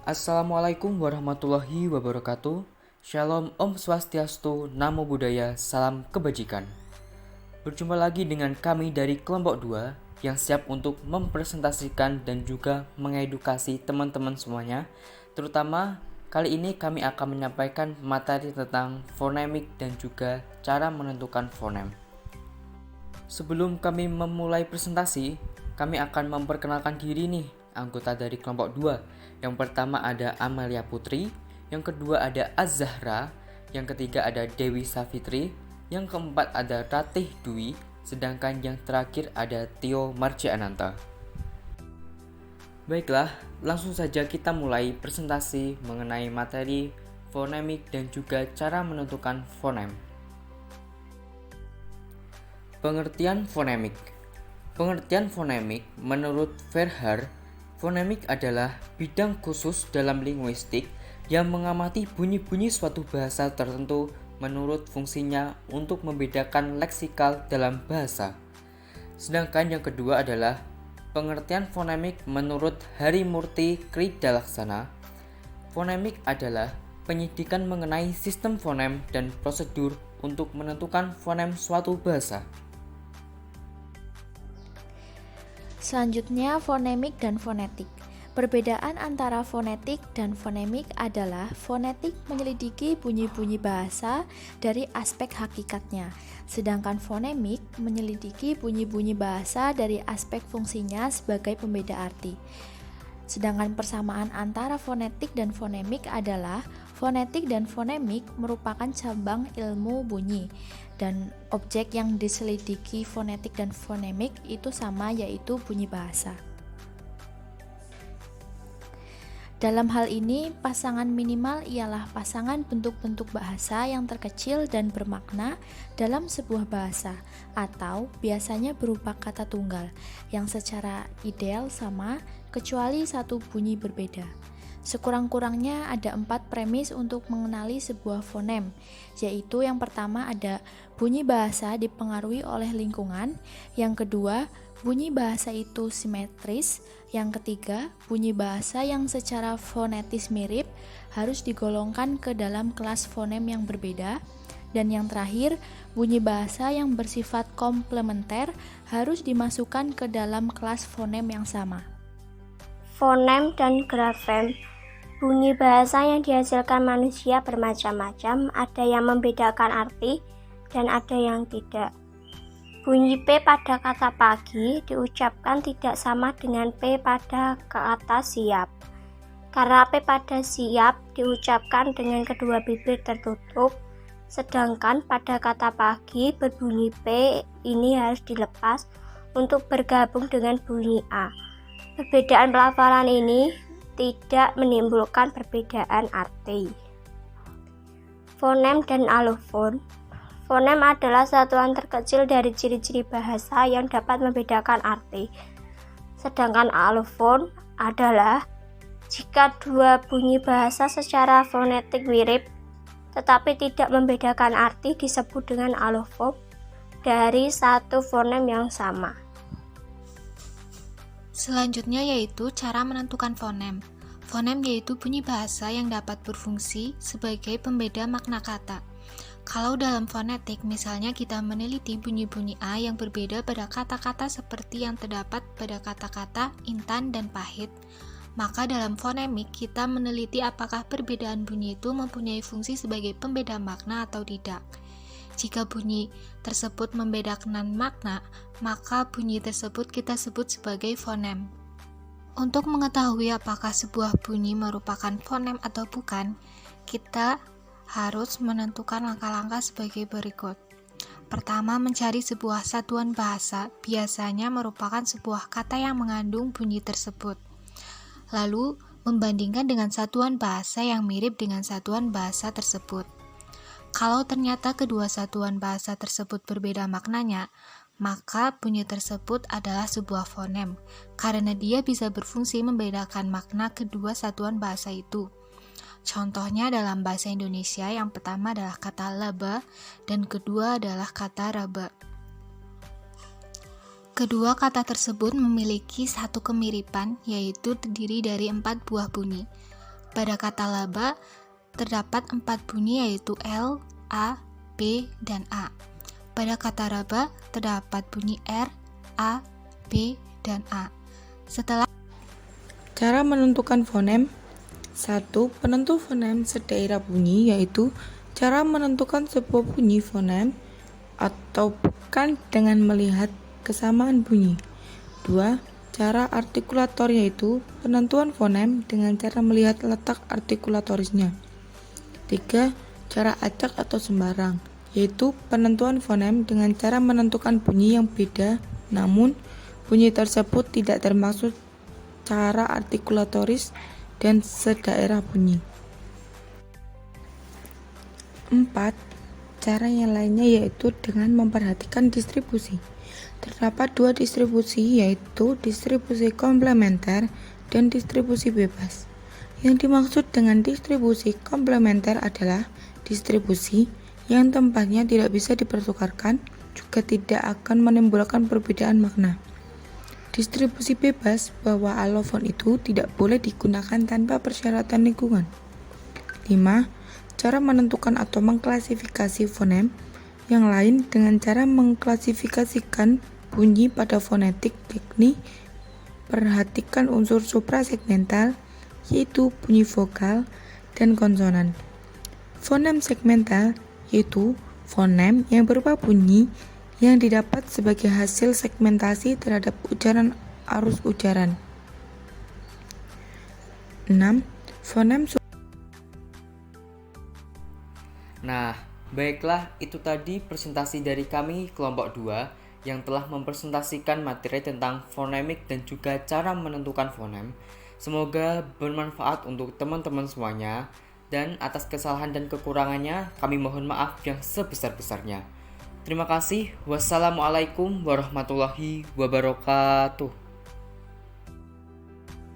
Assalamualaikum warahmatullahi wabarakatuh. Shalom, Om Swastiastu, Namo Buddhaya, Salam Kebajikan. Berjumpa lagi dengan kami dari kelompok 2 yang siap untuk mempresentasikan dan juga mengedukasi teman-teman semuanya. Terutama kali ini kami akan menyampaikan materi tentang fonemik dan juga cara menentukan fonem. Sebelum kami memulai presentasi, kami akan memperkenalkan diri nih, anggota dari kelompok 2. Yang pertama ada Amalia Putri, yang kedua ada Az-Zahra, yang ketiga ada Dewi Savitri, yang keempat ada Ratih Dwi, sedangkan yang terakhir ada Tio Marciananta. Baiklah, langsung saja kita mulai presentasi mengenai materi fonemik dan juga cara menentukan fonem. Pengertian fonemik. Pengertian fonemik menurut Verhaer, fonemik adalah bidang khusus dalam linguistik yang mengamati bunyi-bunyi suatu bahasa tertentu menurut fungsinya untuk membedakan leksikal dalam bahasa. Sedangkan yang kedua adalah pengertian fonemik menurut Harimurti Kridalaksana. Fonemik adalah penyidikan mengenai sistem fonem dan prosedur untuk menentukan fonem suatu bahasa. Selanjutnya, fonemik dan fonetik. Perbedaan antara fonetik dan fonemik adalah fonetik menyelidiki bunyi-bunyi bahasa dari aspek hakikatnya, sedangkan fonemik menyelidiki bunyi-bunyi bahasa dari aspek fungsinya sebagai pembeda arti. Sedangkan persamaan antara fonetik dan fonemik adalah fonetik dan fonemik merupakan cabang ilmu bunyi, dan objek yang diselidiki fonetik dan fonemik itu sama, yaitu bunyi bahasa. Dalam hal ini, pasangan minimal ialah pasangan bentuk-bentuk bahasa yang terkecil dan bermakna dalam sebuah bahasa, atau biasanya berupa kata tunggal, yang secara ideal sama, kecuali satu bunyi berbeda. Sekurang-kurangnya ada 4 premis untuk mengenali sebuah fonem, yaitu yang pertama ada bunyi bahasa dipengaruhi oleh lingkungan, yang kedua bunyi bahasa itu simetris, yang ketiga bunyi bahasa yang secara fonetis mirip harus digolongkan ke dalam kelas fonem yang berbeda, dan yang terakhir bunyi bahasa yang bersifat komplementer harus dimasukkan ke dalam kelas fonem yang sama. Fonem dan grafem. Bunyi bahasa yang dihasilkan manusia bermacam-macam, ada yang membedakan arti dan ada yang tidak. Bunyi P pada kata pagi diucapkan tidak sama dengan P pada kata siap. Karena P pada siap diucapkan dengan kedua bibir tertutup, sedangkan pada kata pagi berbunyi P ini harus dilepas untuk bergabung dengan bunyi A. Perbedaan pelafalan ini tidak menimbulkan perbedaan arti. Fonem dan alofon. Fonem adalah satuan terkecil dari ciri-ciri bahasa yang dapat membedakan arti. Sedangkan alofon adalah jika dua bunyi bahasa secara fonetik mirip tetapi tidak membedakan arti, disebut dengan alofon dari satu fonem yang sama. Selanjutnya yaitu cara menentukan fonem. Fonem yaitu bunyi bahasa yang dapat berfungsi sebagai pembeda makna kata. Kalau dalam fonetik, misalnya kita meneliti bunyi-bunyi A yang berbeda pada kata-kata seperti yang terdapat pada kata-kata intan dan pahit, maka dalam fonemik kita meneliti apakah perbedaan bunyi itu mempunyai fungsi sebagai pembeda makna atau tidak. Jika bunyi tersebut membedakan makna, maka bunyi tersebut kita sebut sebagai fonem. Untuk mengetahui apakah sebuah bunyi merupakan fonem atau bukan, kita harus menentukan langkah-langkah sebagai berikut. Pertama, mencari sebuah satuan bahasa, biasanya merupakan sebuah kata yang mengandung bunyi tersebut. Lalu, membandingkan dengan satuan bahasa yang mirip dengan satuan bahasa tersebut. Kalau ternyata kedua satuan bahasa tersebut berbeda maknanya, maka bunyi tersebut adalah sebuah fonem, karena dia bisa berfungsi membedakan makna kedua satuan bahasa itu. Contohnya dalam bahasa Indonesia, yang pertama adalah kata laba, dan kedua adalah kata raba. Kedua kata tersebut memiliki satu kemiripan, yaitu terdiri dari 4 buah bunyi. Pada kata laba, terdapat 4 bunyi yaitu L, A, B, dan A. Pada kata raba, terdapat bunyi R, A, B, dan A. Setelah Cara menentukan fonem. 1. Penentu fonem sedaerah bunyi, yaitu cara menentukan sebuah bunyi fonem atau bukan dengan melihat kesamaan bunyi. 2. Cara artikulator, yaitu penentuan fonem dengan cara melihat letak artikulatorisnya. 3. Cara acak atau sembarang, yaitu penentuan fonem dengan cara menentukan bunyi yang beda, namun bunyi tersebut tidak termasuk cara artikulatoris dan sedaerah bunyi. 4. Cara yang lainnya yaitu dengan memperhatikan distribusi. Terdapat 2 distribusi, yaitu distribusi komplementer dan distribusi bebas. Yang dimaksud dengan distribusi komplementer adalah distribusi yang tempatnya tidak bisa dipertukarkan, juga tidak akan menimbulkan perbedaan makna. Distribusi bebas bahwa alofon itu tidak boleh digunakan tanpa persyaratan lingkungan. 5. Cara menentukan atau mengklasifikasi fonem yang lain dengan cara mengklasifikasikan bunyi pada fonetik, yakni perhatikan unsur suprasegmental, yaitu bunyi vokal dan konsonan. Fonem segmental yaitu fonem yang berupa bunyi yang didapat sebagai hasil segmentasi terhadap ujaran arus ujaran. 6. Fonem Nah, baiklah, itu tadi presentasi dari kami kelompok 2 yang telah mempresentasikan materi tentang fonemik dan juga cara menentukan fonem. Semoga bermanfaat untuk teman-teman semuanya, dan atas kesalahan dan kekurangannya kami mohon maaf yang sebesar-besarnya. Terima kasih. Wassalamualaikum warahmatullahi wabarakatuh.